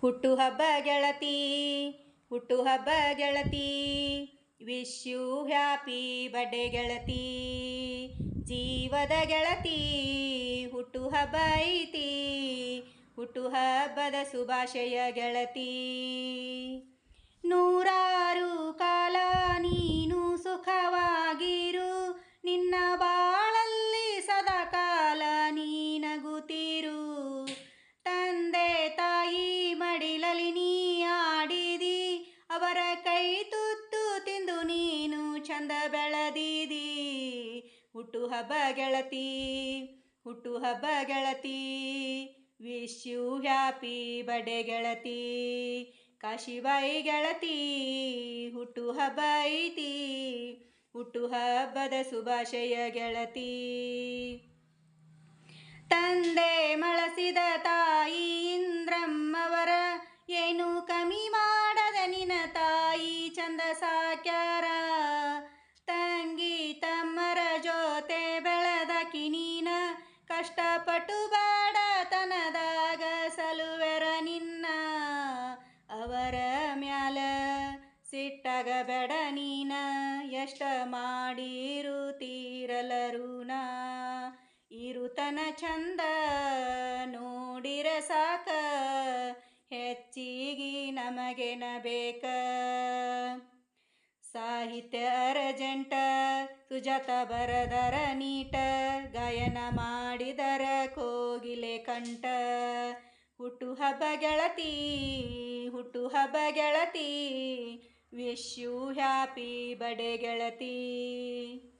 ಹುಟ್ಟುಹಬ್ಬ ಗೆಳತಿ, ಹುಟ್ಟುಹಬ್ಬ ಗೆಳತಿ, ವಿಶ್ ಯು ಹ್ಯಾಪಿ ಬರ್ಡೇ ಗೆಳತಿ. ಜೀವದ ಗೆಳತಿ ಹುಟ್ಟುಹಬ್ಬ ಐತಿ, ಹುಟ್ಟುಹಬ್ಬದ ಶುಭಾಶಯ ಗೆಳತಿ. ನೂರಾರು ಕಾಲ ನೀನು ಸುಖವಾಗಿರು, ನಿನ್ನ ಬಾಳಲ್ಲಿ ಸದಾಕಾಲ ನೀನಗುತ್ತಿರು. ತಂದೆ ತಾಯಿ ಮಡಿಲಲ್ಲಿ ನೀ ಆಡಿದಿ, ಅವರ ಕೈ ತುತ್ತು ತಿಂದು ನೀನು ಚಂದ ಬೆಳೆದಿದಿ. ಹುಟ್ಟುಹಬ್ಬ ಗೆಳತಿ, ಹುಟ್ಟುಹಬ್ಬ ಗೆಳತಿ, ವಿಶ್ ಯು ಹ್ಯಾಪಿ ಬರ್ಡೇ ಗೆಳತಿ. ಕಾಶಿಬಾಯಿ ಗೆಳತಿ ಹುಟ್ಟುಹಬ್ಬ ಐತಿ, ಹುಟ್ಟುಹಬ್ಬದ ಶುಭಾಶಯ ಗೆಳತಿ. ತಂದೆ ಮಳಸಿದ ತಾಯಿ ಇಂದ್ರಮ್ಮವರ ಏನು ಕಮ್ಮಿ ಮಾಡದ ನಿನ ತಾಯಿ ಚಂದ ಸಾಕ್ಯಾರ. ತಂಗಿ ತಮ್ಮರ ಜೊತೆ ಬೆಳೆದಕಿ ನೀನ, ಕಷ್ಟಪಟ್ಟು ಬಾಡತನದಾಗ ಸಲುವೆರ ನಿನ್ನ. ಅವರ ಮ್ಯಾಲ ಸಿಟ್ಟಾಗಬೇಡ ನೀನ, ಎಷ್ಟ ಮಾಡಿರುತ್ತೀರಲರುಣ. ಇರುತನ ಚಂದ ನೋಡಿರ ಸಾಕ, ಹೆಚ್ಚಿಗಿ ನಮಗೇನ ಬೇಕ. ಸಾಹಿತ್ಯ ಅರ್ಜೆಂಟ, ಸುಜಾತ ಬರದರ ನೀಟ, ಗಾಯನ ಮಾಡಿದರ ಕೋಗಿಲೆ ಕಂಠ. ಹುಟ್ಟುಹಬ್ಬ ಗೆಳತಿ, ಹುಟ್ಟುಹಬ್ಬ ಗೆಳತಿ, ವಿಶ್ ಯು ಹ್ಯಾಪಿ ಬರ್ಡೇ ಗೆಳತಿ.